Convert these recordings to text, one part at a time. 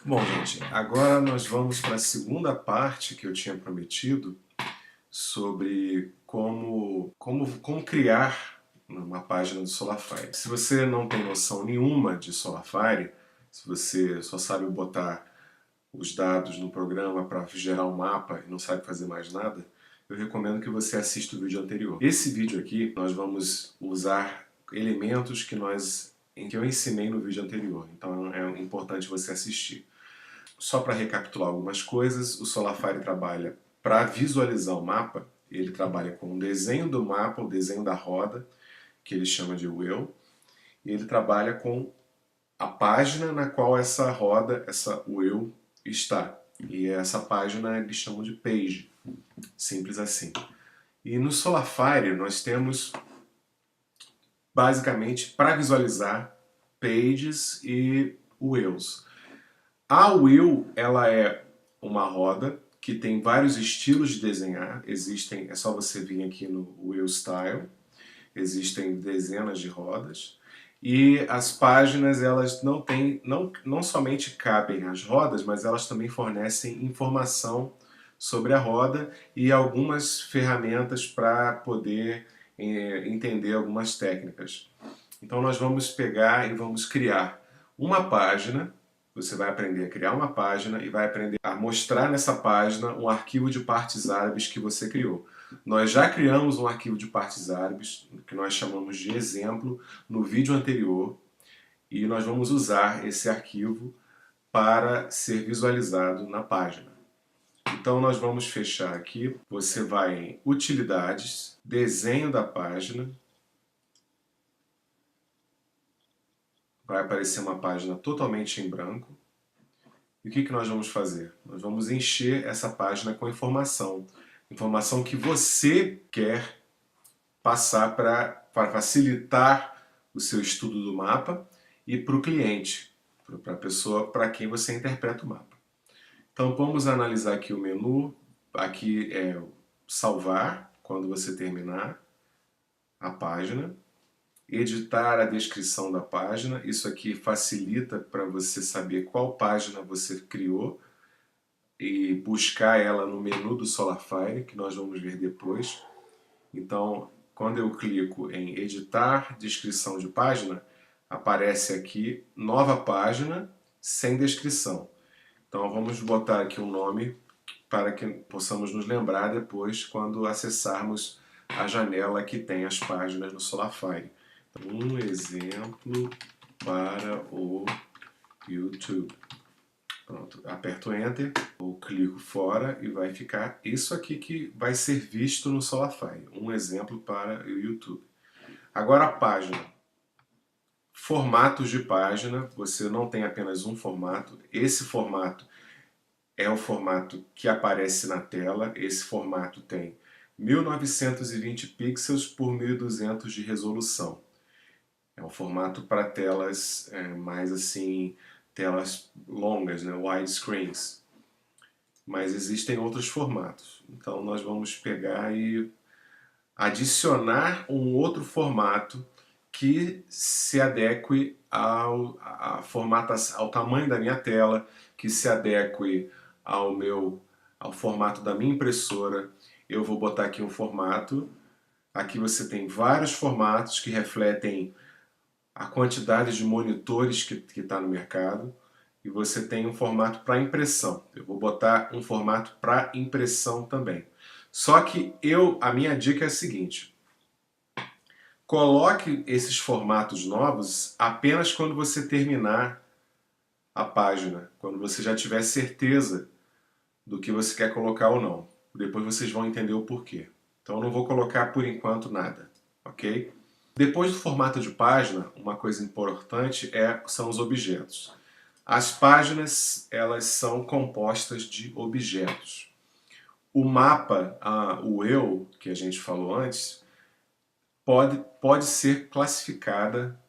Bom, gente, agora nós vamos para a segunda parte que eu tinha prometido sobre como criar uma página do Solarfire. Se você não tem noção nenhuma de Solarfire, se você só sabe botar os dados no programa para gerar um mapa e não sabe fazer mais nada, eu recomendo que você assista o vídeo anterior. Esse vídeo aqui, nós vamos usar elementos que eu ensinei no vídeo anterior, então é importante você assistir. Só para recapitular algumas coisas, o Solarfire trabalha para visualizar o mapa, ele trabalha com o desenho do mapa, o desenho da roda, que ele chama de wheel, e ele trabalha com a página na qual essa roda, essa wheel, está. E essa página eles chamam de page, simples assim. E no Solarfire nós temos, basicamente, para visualizar pages e wheels. A wheel, ela é uma roda que tem vários estilos de desenhar. É só você vir aqui no Wheel Style. Existem dezenas de rodas. E as páginas, elas não somente cabem as rodas, mas elas também fornecem informação sobre a roda e algumas ferramentas para poder entender algumas técnicas. Então nós vamos pegar e vamos criar uma página. Você vai aprender a criar uma página e vai aprender a mostrar nessa página um arquivo de partes árabes que você criou. Nós já criamos um arquivo de partes árabes, que nós chamamos de exemplo, no vídeo anterior, e nós vamos usar esse arquivo para ser visualizado na página. Então nós vamos fechar aqui, você vai em Utilidades, Desenho da página, vai aparecer uma página totalmente em branco. E o que nós vamos fazer? Nós vamos encher essa página com informação. Informação que você quer passar para facilitar o seu estudo do mapa e para o cliente, para a pessoa para quem você interpreta o mapa. Então vamos analisar aqui o menu. Aqui é salvar, quando você terminar a página. Editar a descrição da página, isso aqui facilita para você saber qual página você criou e buscar ela no menu do Solarfire, que nós vamos ver depois. Então, quando eu clico em editar descrição de página, aparece aqui nova página sem descrição. Então vamos botar aqui um nome para que possamos nos lembrar depois quando acessarmos a janela que tem as páginas no Solarfire. Um exemplo para o YouTube. Pronto, aperto Enter, ou clico fora e vai ficar isso aqui que vai ser visto no Solarfire. Um exemplo para o YouTube. Agora a página. Formatos de página, você não tem apenas um formato. Esse formato é o formato que aparece na tela. Esse formato tem 1920 pixels por 1200 de resolução. É um formato para telas mais assim, telas longas, né? Widescreens. Mas existem outros formatos. Então nós vamos pegar e adicionar um outro formato que se adeque ao tamanho da minha tela, que se adeque ao formato da minha impressora. Eu vou botar aqui um formato. Aqui você tem vários formatos que refletem a quantidade de monitores que está no mercado, e você tem um formato para impressão. Eu vou botar um formato para impressão também. Só que a minha dica é a seguinte: coloque esses formatos novos apenas quando você terminar a página, quando você já tiver certeza do que você quer colocar ou não. Depois vocês vão entender o porquê. Então eu não vou colocar por enquanto nada, ok? Depois do formato de página, uma coisa importante são os objetos. As páginas, elas são compostas de objetos. O mapa, o eu, que a gente falou antes, pode ser classificada,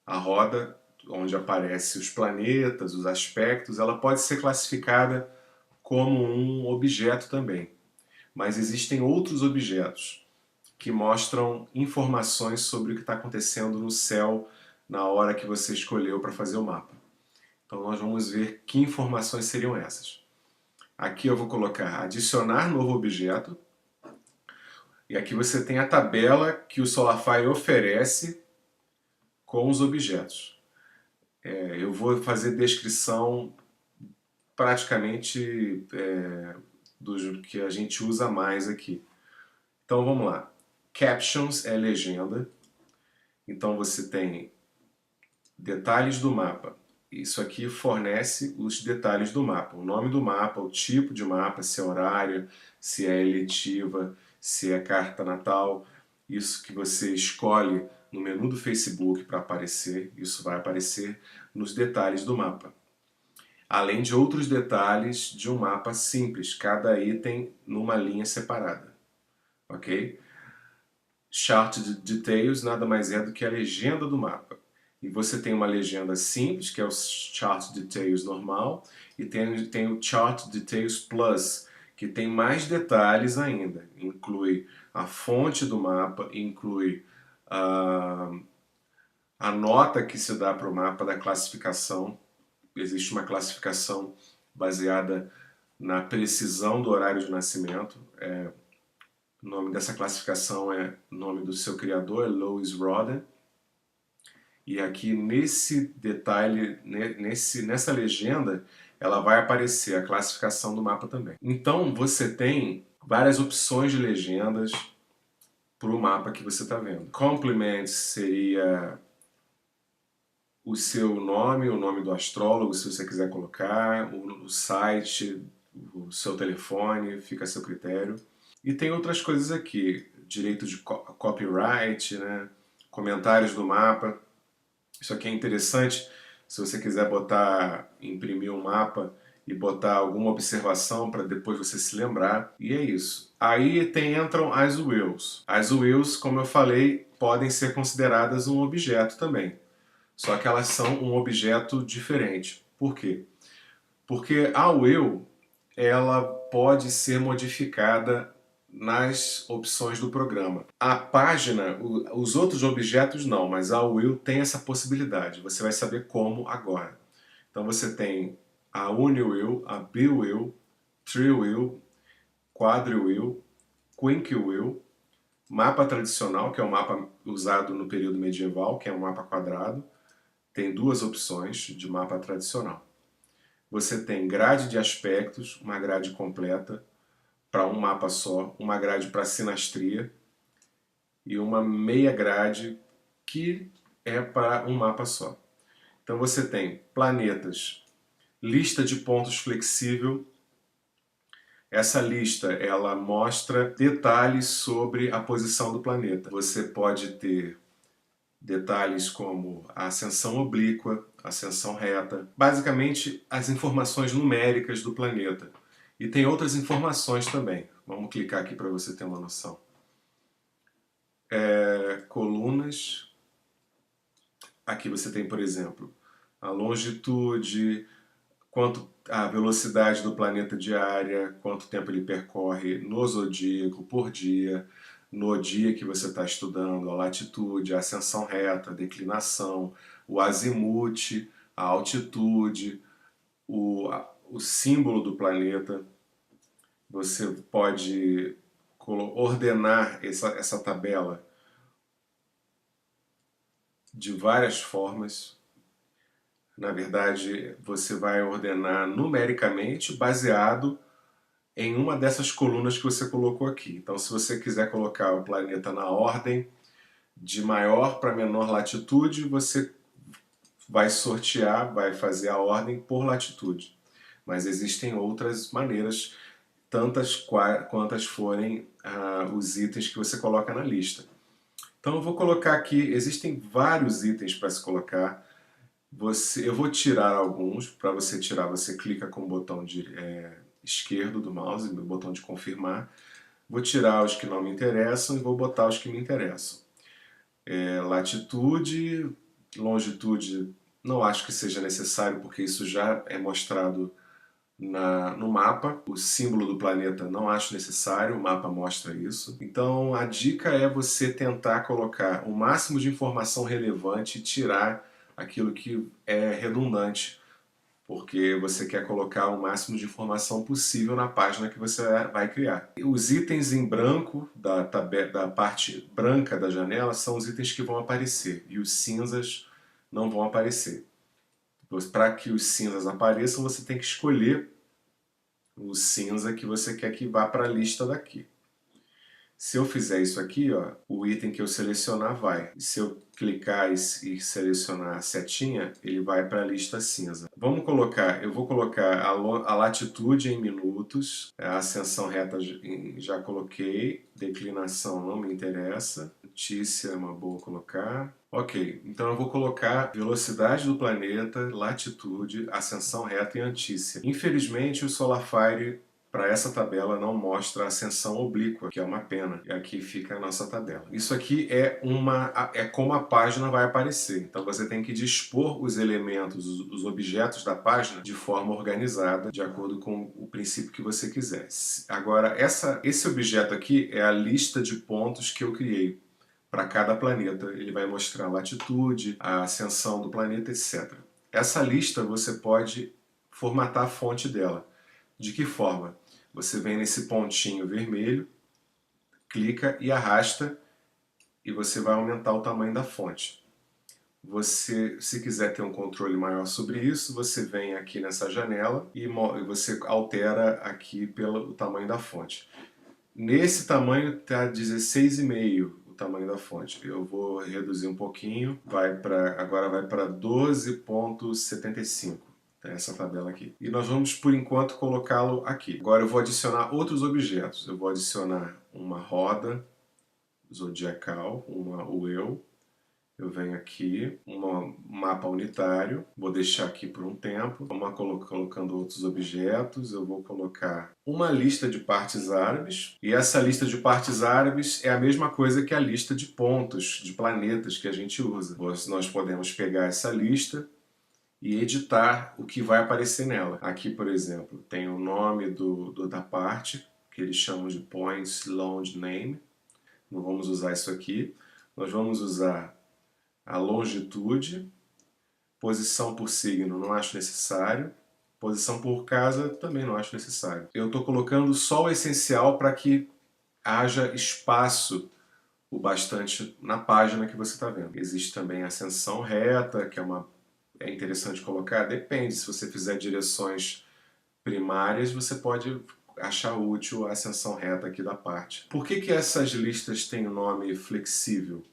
a roda, onde aparecem os planetas, os aspectos, ela pode ser classificada como um objeto também. Mas existem outros objetos que mostram informações sobre o que está acontecendo no céu na hora que você escolheu para fazer o mapa. Então nós vamos ver que informações seriam essas. Aqui eu vou colocar adicionar novo objeto. E aqui você tem a tabela que o Solarfire oferece com os objetos. Eu vou fazer descrição praticamente do que a gente usa mais aqui. Então vamos lá. Captions é legenda. Então você tem detalhes do mapa. Isso aqui fornece os detalhes do mapa. O nome do mapa, o tipo de mapa, se é horário, se é eletiva, se é carta natal. Isso que você escolhe no menu do Facebook para aparecer, isso vai aparecer nos detalhes do mapa. Além de outros detalhes de um mapa simples, cada item numa linha separada. Ok? Chart Details nada mais é do que a legenda do mapa. E você tem uma legenda simples, que é o Chart Details normal, e tem o Chart Details Plus, que tem mais detalhes ainda. Inclui a fonte do mapa, inclui a nota que se dá para o mapa da classificação. Existe uma classificação baseada na precisão do horário de nascimento. O nome dessa classificação é o nome do seu criador, é Louis Roden. E aqui nesse detalhe, nessa legenda, ela vai aparecer a classificação do mapa também. Então você tem várias opções de legendas para o mapa que você está vendo. Complements seria o seu nome, o nome do astrólogo, se você quiser colocar, o site, o seu telefone, fica a seu critério. E tem outras coisas aqui, direito de copyright, né? Comentários do mapa. Isso aqui é interessante, se você quiser imprimir um mapa e botar alguma observação para depois você se lembrar. E é isso. Aí entram as wheels. As wheels, como eu falei, podem ser consideradas um objeto também. Só que elas são um objeto diferente. Por quê? Porque a wheel, ela pode ser modificada nas opções do programa. A página, os outros objetos não, mas a wheel tem essa possibilidade. Você vai saber como agora. Então você tem a uni-wheel, a bi-wheel, tri-wheel, quadri-wheel, quinque-wheel, mapa tradicional, que é o mapa usado no período medieval, que é um mapa quadrado. Tem duas opções de mapa tradicional. Você tem grade de aspectos, uma grade completa, para um mapa só, uma grade para sinastria e uma meia grade que é para um mapa só. Então você tem planetas, lista de pontos flexível. Essa lista ela mostra detalhes sobre a posição do planeta. Você pode ter detalhes como a ascensão oblíqua, ascensão reta, basicamente as informações numéricas do planeta. E tem outras informações também. Vamos clicar aqui para você ter uma noção. Colunas. Aqui você tem, por exemplo, a longitude, a velocidade do planeta diária, quanto tempo ele percorre no zodíaco por dia, no dia que você está estudando, a latitude, a ascensão reta, a declinação, o azimute, a altitude, o símbolo do planeta. Você pode ordenar essa tabela de várias formas. Na verdade, você vai ordenar numericamente baseado em uma dessas colunas que você colocou aqui. Então, se você quiser colocar o planeta na ordem de maior para menor latitude, você vai sortear, vai fazer a ordem por latitude. Mas existem outras maneiras, tantas quantas forem os itens que você coloca na lista. Então eu vou colocar aqui, existem vários itens para se colocar. Eu vou tirar alguns. Para você tirar, você clica com o botão esquerdo do mouse, no botão de confirmar. Vou tirar os que não me interessam e vou botar os que me interessam. Latitude, longitude, não acho que seja necessário, porque isso já é mostrado no mapa. O símbolo do planeta não acho necessário, o mapa mostra isso. Então a dica é você tentar colocar o máximo de informação relevante e tirar aquilo que é redundante porque você quer colocar o máximo de informação possível na página que você vai criar. Os itens em branco da parte branca da janela são os itens que vão aparecer e os cinzas não vão aparecer. Para que os cinzas apareçam, você tem que escolher o cinza que você quer que vá para a lista daqui. Se eu fizer isso aqui, ó, o item que eu selecionar vai. Se eu clicar e selecionar a setinha, ele vai para a lista cinza. Eu vou colocar a latitude em minutos, a ascensão reta já coloquei, declinação não me interessa, notícia é uma boa colocar. Ok, então eu vou colocar velocidade do planeta, latitude, ascensão reta e antícia. Infelizmente o Solarfire para essa tabela não mostra a ascensão oblíqua, que é uma pena. E aqui fica a nossa tabela. Isso aqui é como a página vai aparecer. Então você tem que dispor os elementos, os objetos da página de forma organizada, de acordo com o princípio que você quiser. Agora, esse objeto aqui é a lista de pontos que eu criei para cada planeta. Ele vai mostrar a latitude, a ascensão do planeta, etc. Essa lista você pode formatar a fonte dela. De que forma? Você vem nesse pontinho vermelho, clica e arrasta e você vai aumentar o tamanho da fonte. Se quiser ter um controle maior sobre isso, você vem aqui nessa janela e você altera aqui pelo tamanho da fonte. Nesse tamanho está 16,5 o tamanho da fonte. Eu vou reduzir um pouquinho, agora vai para 12,75. Essa tabela aqui. E nós vamos, por enquanto, colocá-lo aqui. Agora eu vou adicionar outros objetos. Eu vou adicionar uma roda zodiacal, o eu. Eu venho aqui, um mapa unitário. Vou deixar aqui por um tempo. Vamos colocando outros objetos. Eu vou colocar uma lista de partes árabes. E essa lista de partes árabes é a mesma coisa que a lista de pontos, de planetas que a gente usa. Nós podemos pegar essa lista e editar o que vai aparecer nela. Aqui, por exemplo, tem o nome da parte, que eles chamam de Points Launch Name. Não vamos usar isso aqui. Nós vamos usar a longitude, posição por signo, não acho necessário. Posição por casa, também não acho necessário. Eu estou colocando só o essencial para que haja espaço o bastante na página que você está vendo. Existe também a ascensão reta, que é interessante colocar, depende, se você fizer direções primárias, você pode achar útil a ascensão reta aqui da parte. Por que essas listas têm o nome flexível?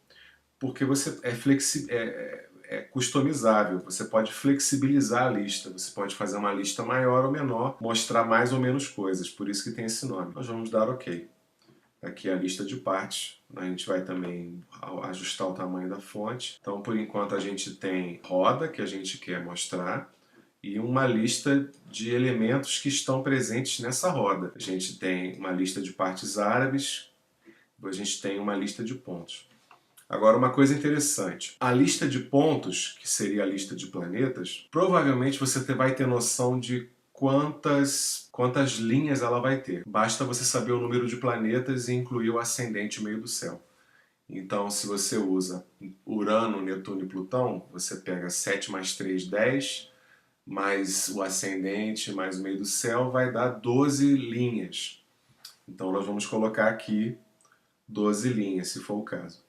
Porque você é customizável, você pode flexibilizar a lista, você pode fazer uma lista maior ou menor, mostrar mais ou menos coisas, por isso que tem esse nome. Nós vamos dar OK. Aqui é a lista de partes. A gente vai também ajustar o tamanho da fonte. Então, por enquanto, a gente tem roda, que a gente quer mostrar, e uma lista de elementos que estão presentes nessa roda. A gente tem uma lista de partes árabes, a gente tem uma lista de pontos. Agora, uma coisa interessante. A lista de pontos, que seria a lista de planetas, provavelmente você vai ter noção de quantas linhas ela vai ter. Basta você saber o número de planetas e incluir o ascendente meio do céu. Então, se você usa Urano, Netuno e Plutão, você pega 7 mais 3, 10, mais o ascendente, mais o meio do céu, vai dar 12 linhas. Então, nós vamos colocar aqui 12 linhas, se for o caso.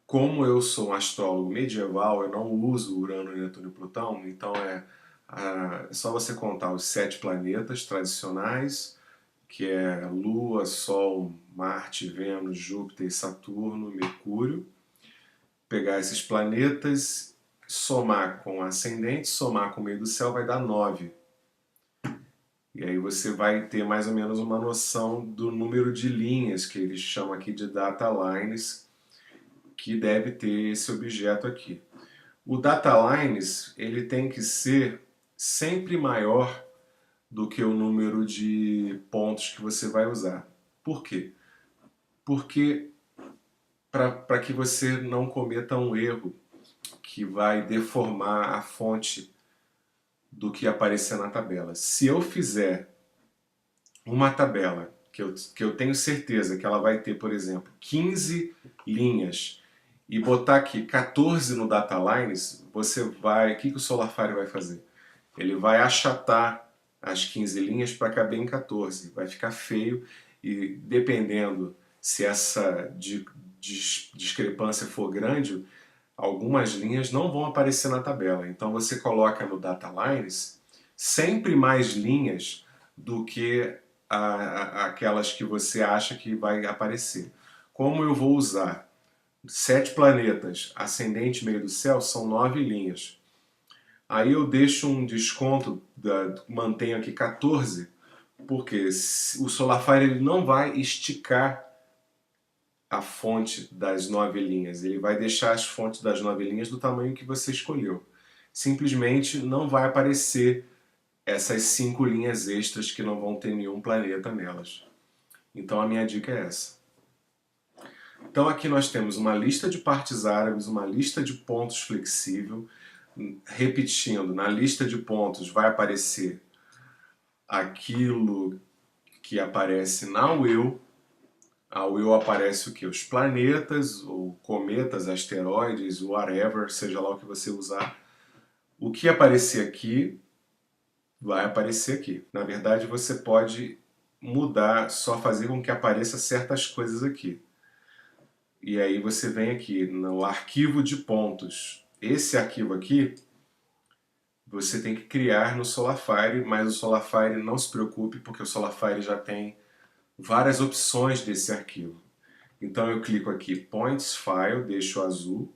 Como eu sou um astrólogo medieval, eu não uso Urano, Netuno e Plutão, então é só você contar os 7 planetas tradicionais, que é Lua, Sol, Marte, Vênus, Júpiter, Saturno, Mercúrio. Pegar esses planetas, somar com o ascendente, somar com o meio do céu, vai dar 9. E aí você vai ter mais ou menos uma noção do número de linhas, que eles chamam aqui de data lines, que deve ter esse objeto aqui. O data lines, ele tem que ser sempre maior do que o número de pontos que você vai usar. Por quê? Porque para que você não cometa um erro que vai deformar a fonte do que aparecer na tabela. Se eu fizer uma tabela que eu tenho certeza que ela vai ter, por exemplo, 15 linhas e botar aqui 14 no data lines, o que o Solarfire vai fazer? Ele vai achatar as 15 linhas para caber em 14. Vai ficar feio e dependendo se essa discrepância for grande, algumas linhas não vão aparecer na tabela. Então você coloca no Data Lines sempre mais linhas do que aquelas que você acha que vai aparecer. Como eu vou usar 7 planetas, ascendente meio do céu, são 9 linhas. Aí eu deixo um desconto, mantenho aqui 14, porque o Solarfire ele não vai esticar a fonte das 9 linhas, ele vai deixar as fontes das 9 linhas do tamanho que você escolheu. Simplesmente não vai aparecer essas 5 linhas extras que não vão ter nenhum planeta nelas. Então a minha dica é essa. Então aqui nós temos uma lista de partes árabes, uma lista de pontos flexível. Repetindo, na lista de pontos vai aparecer aquilo que aparece na Will. A Will aparece o que? Os planetas, ou cometas, asteroides, whatever, seja lá o que você usar. O que aparecer aqui, vai aparecer aqui. Na verdade, você pode mudar, só fazer com que apareça certas coisas aqui. E aí você vem aqui no arquivo de pontos. Esse arquivo aqui, você tem que criar no Solarfire, mas o Solarfire não se preocupe, porque o Solarfire já tem várias opções desse arquivo. Então eu clico aqui, Points File, deixo azul,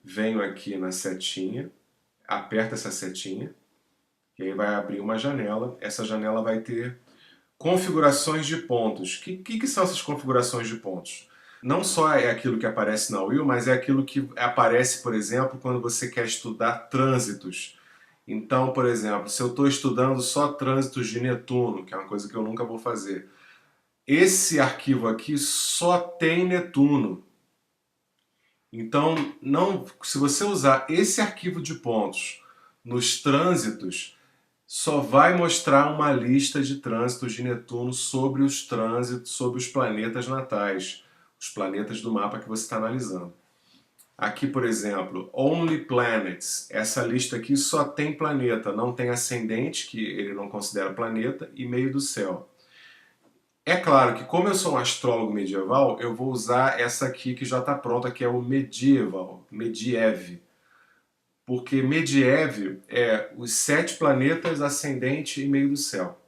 venho aqui na setinha, aperto essa setinha, e aí vai abrir uma janela. Essa janela vai ter configurações de pontos. O que são essas configurações de pontos? Não só é aquilo que aparece na Will, mas é aquilo que aparece, por exemplo, quando você quer estudar trânsitos. Então, por exemplo, se eu estou estudando só trânsitos de Netuno, que é uma coisa que eu nunca vou fazer, esse arquivo aqui só tem Netuno. Então, se você usar esse arquivo de pontos nos trânsitos, só vai mostrar uma lista de trânsitos de Netuno sobre os trânsitos, sobre os planetas natais, os planetas do mapa que você está analisando. Aqui, por exemplo, Only Planets. Essa lista aqui só tem planeta, não tem ascendente, que ele não considera planeta, e meio do céu. É claro que, como eu sou um astrólogo medieval, eu vou usar essa aqui que já está pronta, que é o Medieval, Mediev. Porque Mediev é os 7 planetas, ascendente e meio do céu.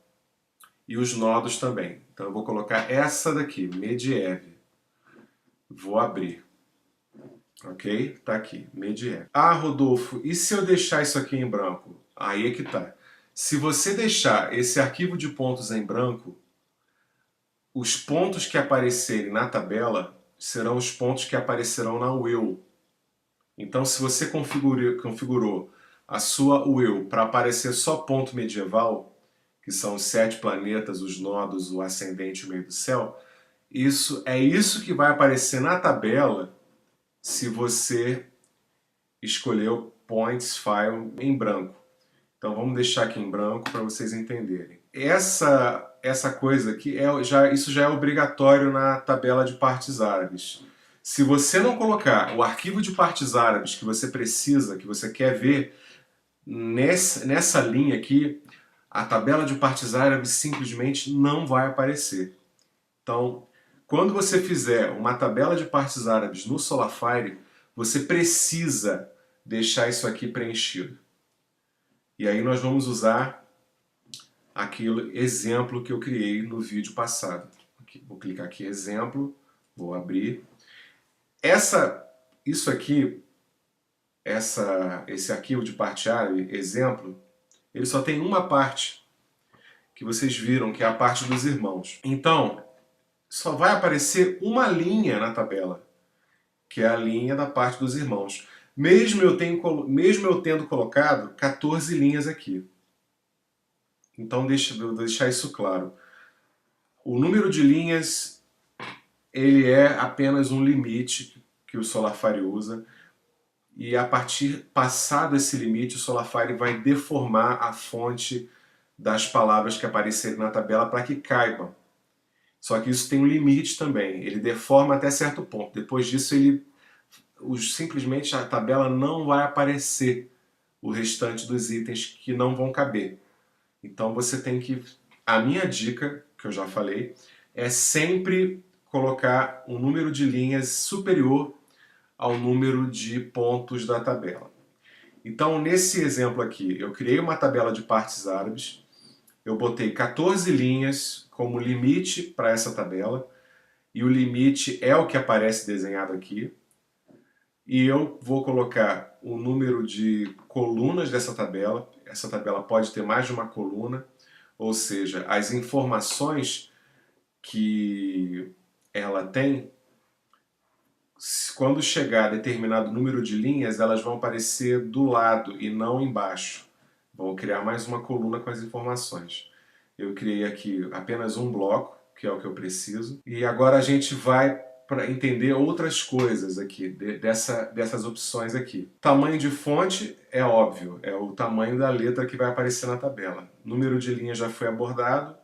E os nodos também. Então eu vou colocar essa daqui, Mediev. Vou abrir. Ok? Tá aqui, Mediev. Ah, Rodolfo, e se eu deixar isso aqui em branco? Aí é que tá. Se você deixar esse arquivo de pontos em branco, os pontos que aparecerem na tabela serão os pontos que aparecerão na Will. Então, se você configurou a sua Will para aparecer só ponto medieval, que são os 7 planetas, os nodos, o ascendente e o meio do céu, isso que vai aparecer na tabela se você escolheu Points File em branco. Então vamos deixar aqui em branco para vocês entenderem. Essa coisa aqui, isso já é obrigatório na tabela de partes árabes. Se você não colocar o arquivo de partes árabes que você precisa, que você quer ver, nessa linha aqui, a tabela de partes árabes simplesmente não vai aparecer. Então, quando você fizer uma tabela de partes árabes no Solarfire, você precisa deixar isso aqui preenchido. E aí nós vamos usar aquele exemplo que eu criei no vídeo passado. Vou clicar aqui, exemplo, vou abrir. Isso aqui, esse arquivo de parte árabe, exemplo, ele só tem uma parte que vocês viram, que é a parte dos irmãos. Então, só vai aparecer uma linha na tabela, que é a linha da parte dos irmãos. Mesmo eu tendo colocado 14 linhas aqui. Então, vou deixar isso claro. O número de linhas, ele é apenas um limite que o Solarfire usa. E passado esse limite, o Solarfire vai deformar a fonte das palavras que aparecerem na tabela para que caibam. Só que isso tem um limite também. Ele deforma até certo ponto. Depois disso, simplesmente a tabela não vai aparecer o restante dos itens que não vão caber. Então você tem que... A minha dica, que eu já falei, é sempre colocar um número de linhas superior ao número de pontos da tabela. Então, nesse exemplo aqui, eu criei uma tabela de partes árabes, eu botei 14 linhas como limite para essa tabela, e o limite é o que aparece desenhado aqui, e eu vou colocar o número de colunas dessa tabela. Essa tabela pode ter mais de uma coluna, ou seja, as informações que ela tem, quando chegar a determinado número de linhas, elas vão aparecer do lado e não embaixo. Vou criar mais uma coluna com as informações. Eu criei aqui apenas um bloco, que é o que eu preciso, e agora a gente vai para entender outras coisas aqui, dessas opções aqui. Tamanho de fonte é óbvio, é o tamanho da letra que vai aparecer na tabela. Número de linhas já foi abordado.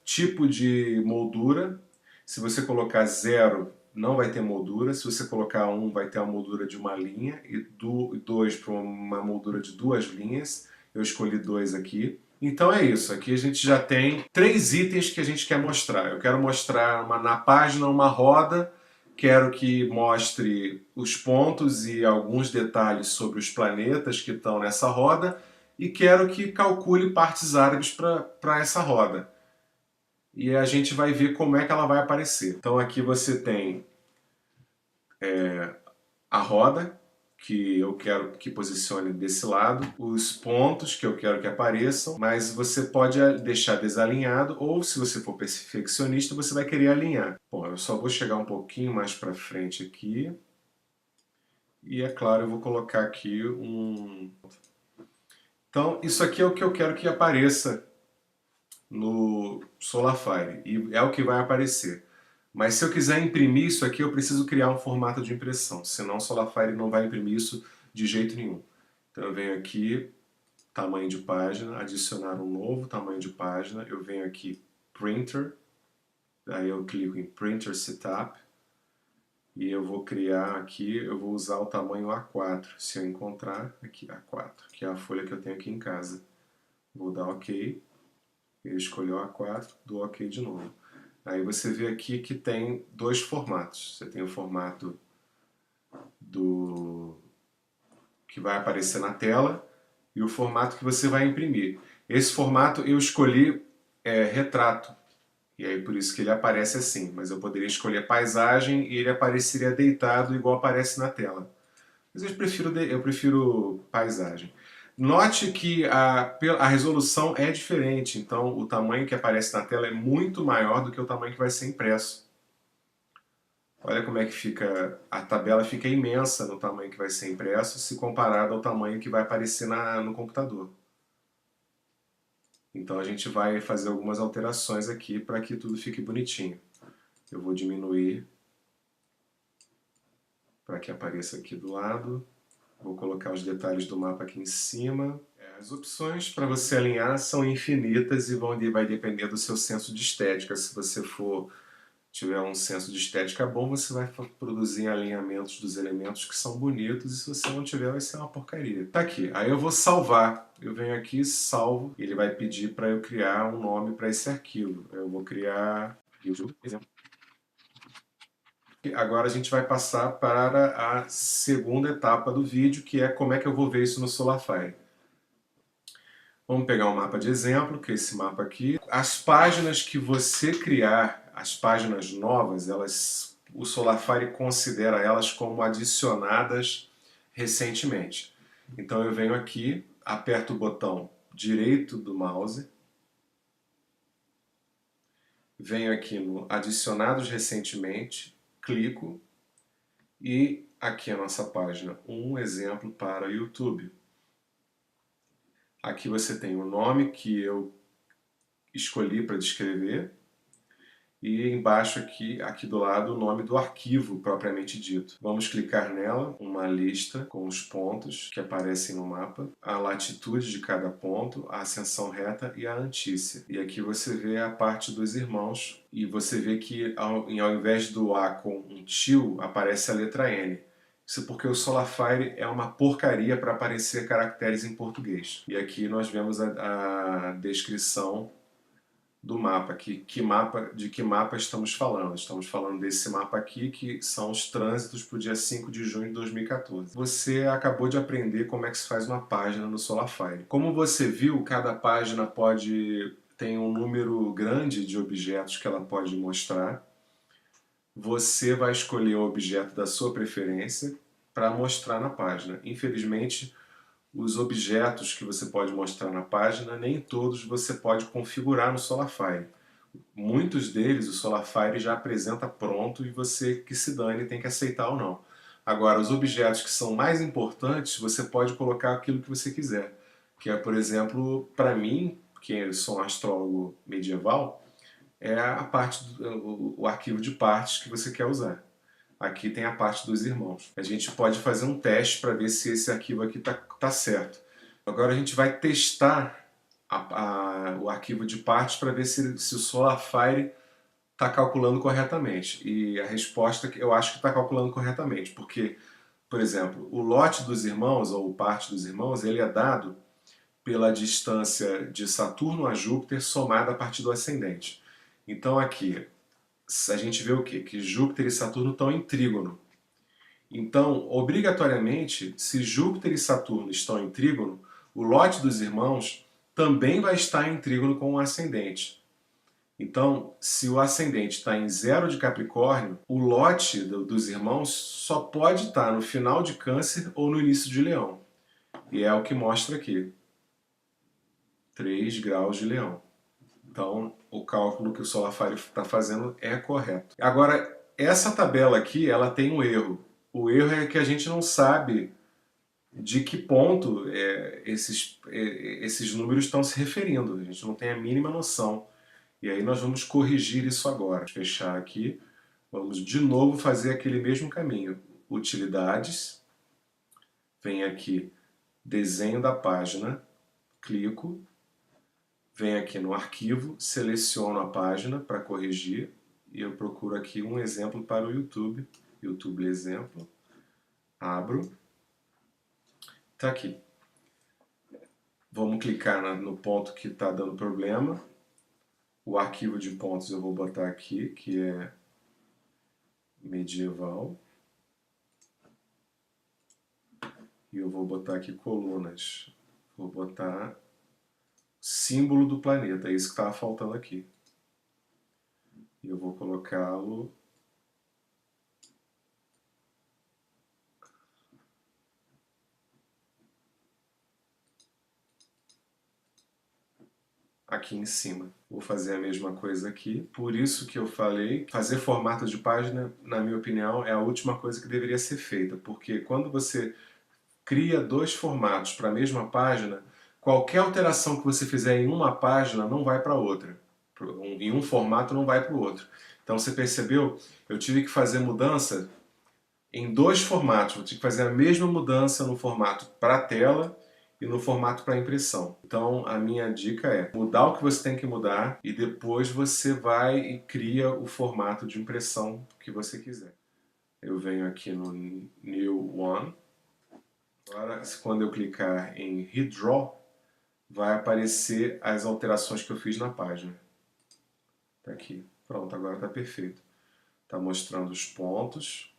Tipo de moldura, se você colocar 0, não vai ter moldura. Se você colocar 1, vai ter a moldura de uma linha, e 2 para uma moldura de 2 linhas. Eu escolhi 2 aqui. Então é isso, aqui a gente já tem 3 itens que a gente quer mostrar. Eu quero mostrar na página uma roda, quero que mostre os pontos e alguns detalhes sobre os planetas que estão nessa roda, e quero que calcule partes árabes para essa roda. E a gente vai ver como é que ela vai aparecer. Então aqui você tem a roda, que eu quero que posicione desse lado, os pontos que eu quero que apareçam, mas você pode deixar desalinhado, ou se você for perfeccionista, você vai querer alinhar. Bom, eu só vou chegar um pouquinho mais para frente aqui, e é claro, eu vou colocar aqui um... Então, isso aqui é o que eu quero que apareça no Solarfire, e é o que vai aparecer. Mas se eu quiser imprimir isso aqui, eu preciso criar um formato de impressão, senão o Solarfire não vai imprimir isso de jeito nenhum. Então eu venho aqui, tamanho de página, adicionar um novo tamanho de página, eu venho aqui, Printer, aí eu clico em Printer Setup, e eu vou criar aqui, eu vou usar o tamanho A4, se eu encontrar, aqui A4, que é a folha que eu tenho aqui em casa. Vou dar OK, ele escolheu A4, dou OK de novo. Aí você vê aqui que tem 2 formatos. Você tem o formato que vai aparecer na tela e o formato que você vai imprimir. Esse formato eu escolhi retrato, e aí por isso que ele aparece assim, mas eu poderia escolher paisagem e ele apareceria deitado igual aparece na tela. Mas eu prefiro paisagem. Note que a resolução é diferente, então o tamanho que aparece na tela é muito maior do que o tamanho que vai ser impresso. Olha como é que fica, a tabela fica imensa no tamanho que vai ser impresso, se comparado ao tamanho que vai aparecer no computador. Então a gente vai fazer algumas alterações aqui para que tudo fique bonitinho. Eu vou diminuir para que apareça aqui do lado. Vou colocar os detalhes do mapa aqui em cima. As opções para você alinhar são infinitas e vai depender do seu senso de estética. Se você tiver um senso de estética bom, você vai produzir alinhamentos dos elementos que são bonitos, e se você não tiver, vai ser uma porcaria. Tá aqui. Aí eu vou salvar. Eu venho aqui, salvo, e ele vai pedir para eu criar um nome para esse arquivo. Eu vou criar YouTube, exemplo. Agora a gente vai passar para a segunda etapa do vídeo, que é como é que eu vou ver isso no Solarfire. Vamos pegar um mapa de exemplo, que é esse mapa aqui. As páginas que você criar, as páginas novas, o Solarfire considera elas como adicionadas recentemente. Então eu venho aqui, aperto o botão direito do mouse, venho aqui no Adicionados recentemente, clico, e aqui a nossa página, um exemplo para o YouTube. Aqui você tem o nome que eu escolhi para descrever, e embaixo aqui do lado, o nome do arquivo propriamente dito. Vamos clicar nela, uma lista com os pontos que aparecem no mapa, a latitude de cada ponto, a ascensão reta e a antícia. E aqui você vê a parte dos irmãos, e você vê que ao invés do A com um tio, aparece a letra N. Isso porque o Solarfire é uma porcaria para aparecer caracteres em português. E aqui nós vemos a descrição do mapa, de que mapa estamos falando. Estamos falando desse mapa aqui, que são os trânsitos para o dia 5 de junho de 2014. Você acabou de aprender como é que se faz uma página no Solarfire. Como você viu, cada página tem um número grande de objetos que ela pode mostrar. Você vai escolher o objeto da sua preferência para mostrar na página. Infelizmente, os objetos que você pode mostrar na página, nem todos você pode configurar no Solarfire. Muitos deles o Solarfire já apresenta pronto e você que se dane tem que aceitar ou não. Agora, os objetos que são mais importantes, você pode colocar aquilo que você quiser. Que é, por exemplo, para mim, que sou um astrólogo medieval, é a parte o arquivo de partes que você quer usar. Aqui tem a parte dos irmãos. A gente pode fazer um teste para ver se esse arquivo aqui tá certo. Agora a gente vai testar o arquivo de partes para ver se o Solarfire está calculando corretamente. E a resposta eu acho que está calculando corretamente, porque, por exemplo, o lote dos irmãos, ou parte dos irmãos, ele é dado pela distância de Saturno a Júpiter somada a partir do ascendente. Então aqui, a gente vê o quê? Que Júpiter e Saturno estão em trígono. Então, obrigatoriamente, se Júpiter e Saturno estão em trígono, o lote dos irmãos também vai estar em trígono com o ascendente. Então, se o ascendente está em 0 de Capricórnio, o lote dos irmãos só pode estar no final de Câncer ou no início de Leão. E é o que mostra aqui. 3 graus de Leão. Então, o cálculo que o Solarfire está fazendo é correto. Agora, essa tabela aqui, ela tem um erro. O erro é que a gente não sabe de que ponto esses números estão se referindo. A gente não tem a mínima noção. E aí nós vamos corrigir isso agora. Vou fechar aqui. Vamos de novo fazer aquele mesmo caminho. Utilidades. Vem aqui, desenho da página. Clico. Venho aqui no arquivo, seleciono a página para corrigir e eu procuro aqui um exemplo para o YouTube. YouTube exemplo. Abro. Está aqui. Vamos clicar no ponto que está dando problema. O arquivo de pontos eu vou botar aqui, que é medieval. E eu vou botar aqui colunas. Vou botar símbolo do planeta, é isso que estava faltando aqui. E eu vou colocá-lo aqui em cima. Vou fazer a mesma coisa aqui. Por isso que eu falei, fazer formato de página, na minha opinião, é a última coisa que deveria ser feita, porque quando você cria dois formatos para a mesma página, qualquer alteração que você fizer em uma página não vai para outra. Em um formato não vai para o outro. Então você percebeu? Eu tive que fazer mudança em dois formatos. Eu tive que fazer a mesma mudança no formato para tela e no formato para impressão. Então a minha dica é mudar o que você tem que mudar e depois você vai e cria o formato de impressão que você quiser. Eu venho aqui no New One. Agora, quando eu clicar em Redraw, vai aparecer as alterações que eu fiz na página. Tá aqui. Pronto, agora está perfeito. Está mostrando os pontos.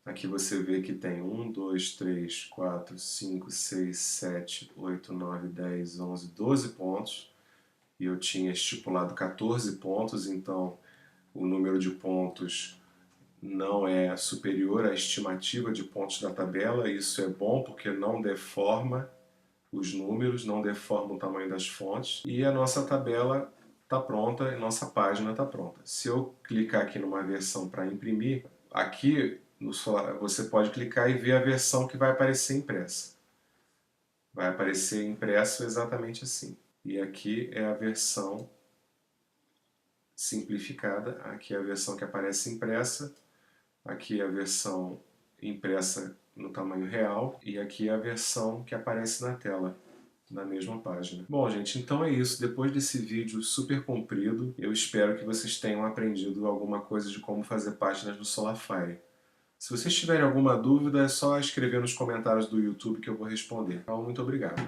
Aqui você vê que tem 1, 2, 3, 4, 5, 6, 7, 8, 9, 10, 11, 12 pontos. E eu tinha estipulado 14 pontos, então o número de pontos não é superior à estimativa de pontos da tabela. Isso é bom porque não deforma os números, não deforma o tamanho das fontes. E a nossa tabela está pronta, a nossa página está pronta. Se eu clicar aqui numa versão para imprimir, aqui você pode clicar e ver a versão que vai aparecer impressa. Vai aparecer impresso exatamente assim. E aqui é a versão simplificada, aqui é a versão que aparece impressa, aqui é a versão impressa no tamanho real e aqui é a versão que aparece na tela, na mesma página. Bom, gente, então é isso. Depois desse vídeo super comprido, eu espero que vocês tenham aprendido alguma coisa de como fazer páginas no Solarfire. Se vocês tiverem alguma dúvida, é só escrever nos comentários do YouTube que eu vou responder. Então, muito obrigado.